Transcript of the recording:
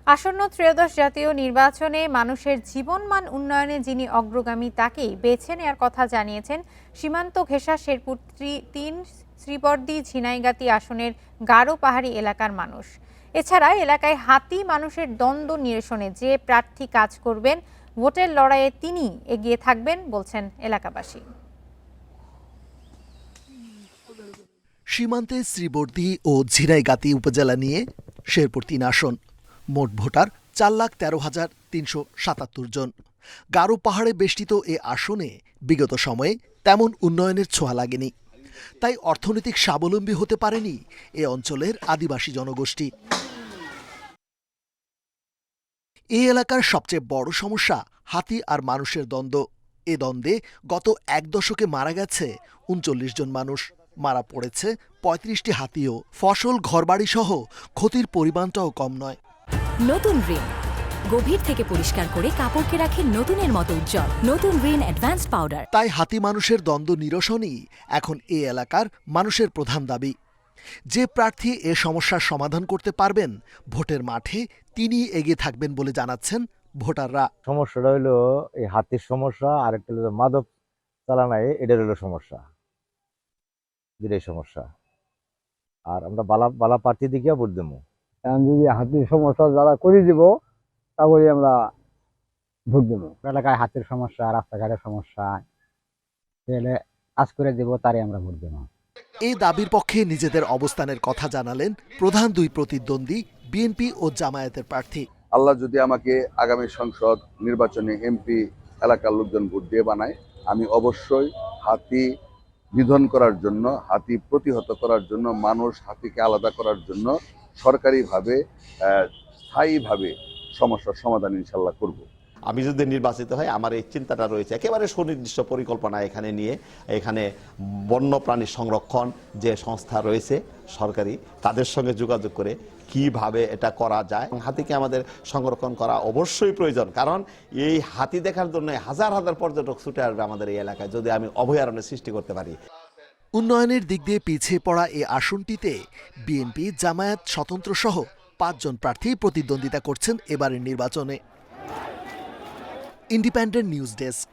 আসন্ন ত্রয়োদশ জাতীয় নির্বাচনে মানুষের জীবনমান উন্নয়নে যিনি অগ্রগামী তাকেই বেছে নেওয়ার কথা জানিয়েছেন সীমান্ত ঘেঁষা শেরপুর ৩ শ্রীবর্দী ঝিনাইগাতি আসনের গারো পাহাড়ি এলাকার মানুষ। এছাড়া এলাকায় হাতি মানুষের দ্বন্দ্ব নিরসনে যে প্রার্থী কাজ করবেন, ভোটের লড়াইয়ে তিনি এগিয়ে থাকবেন বলছেন এলাকাবাসী। সীমান্তে শ্রীবর্দী ও ঝিনাইগাতি উপজেলা নিয়ে শেরপুর ৩ আসন, মোট ভোটার ৪,১৩,৩৭৭ জন। গারো পাহাড়ে বেষ্টিত এ আসনে বিগত সময়ে তেমন উন্নয়নের ছোঁয়া লাগেনি, তাই অর্থনৈতিক স্বাবলম্বী হতে পারেনি এ অঞ্চলের আদিবাসী জনগোষ্ঠী। এই এলাকার সবচেয়ে বড় সমস্যা হাতি আর মানুষের দ্বন্দ্ব। এ দ্বন্দ্বে গত এক দশকে মারা গেছে ৩৯ জন মানুষ, মারা পড়েছে ৩৫টি হাতিও। ফসল, ঘরবাড়ি সহ ক্ষতির পরিমাণটাও কম নয়। নতুন রিন গভীর থেকে পরিষ্কার করে কাপড়কে রাখে নতুনের মতো উজ্জ্বল। নতুন রিন অ্যাডভান্সড পাউডার। তাই হাতি মানুষের দ্বন্দ্ব নিরসনই এখন এ এলাকার মানুষের প্রধান দাবি। যে প্রার্থী এ সমস্যার সমাধান করতে পারবেন, ভোটের মাঠে তিনি এগিয়ে থাকবেন বলে জানাচ্ছেন ভোটাররা। সমস্যাটা হলো এই হাতির সমস্যা, আর একটা হলো মাদক চালানায়, এটার হলো সমস্যা, দুটাই সমস্যা। আর আমরা বালা প্রার্থী দিকে ভোট দেবো। যদি হাতির সমস্যা যারা করে দিব তাহলে আমরা ভোট দেবো। এলাকায় হাতির সমস্যা, রাস্তাঘাটের সমস্যা, তাহলে কাজ করে দিব, তারই আমরা ভোট দেবো। এই দাবির পক্ষে নিজেদের অবস্থানের কথা জানালেন প্রধান দুই প্রতিদ্বন্দ্বী বিএনপি ও জামায়াতের প্রার্থী। আল্লাহ যদি আমাকে আগামী সংসদ নির্বাচনে এমপি এলাকার লোকজন ভোট দিয়ে বানায়, আমি অবশ্যই হাতি নিধন করার জন্য, হাতি প্রতিহত করার জন্য, মানুষ হাতিকে আলাদা করার জন্য সরকারিভাবে স্থায়ীভাবে সমস্যার সমাধান ইনশাল্লাহ করব। আমি যদি নির্বাচিত হয়, আমার এই চিন্তাটা রয়েছে একেবারে সুনির্দিষ্ট পরিকল্পনা এখানে নিয়ে, এখানে বন্যপ্রাণী সংরক্ষণ যে সংস্থা রয়েছে সরকারি, তাদের সঙ্গে যোগাযোগ করে কিভাবে এটা করা যায়। হাতিকে আমাদের সংরক্ষণ করা অবশ্যই প্রয়োজন, কারণ এই হাতি দেখার জন্য হাজার হাজার পর্যটক ছুটে আসবে আমাদের এই এলাকায় যদি আমি অভয়ারণ্য সৃষ্টি করতে পারি। উন্নয়নের দিক দিয়ে পিছিয়ে পড়া এ আসনটিতে বিএনপি, জামায়াত, স্বতন্ত্র সহ ৫ জন প্রার্থী প্রতিদ্বন্দ্বিতা করছেন এবারের নির্বাচনে। Independent news desk.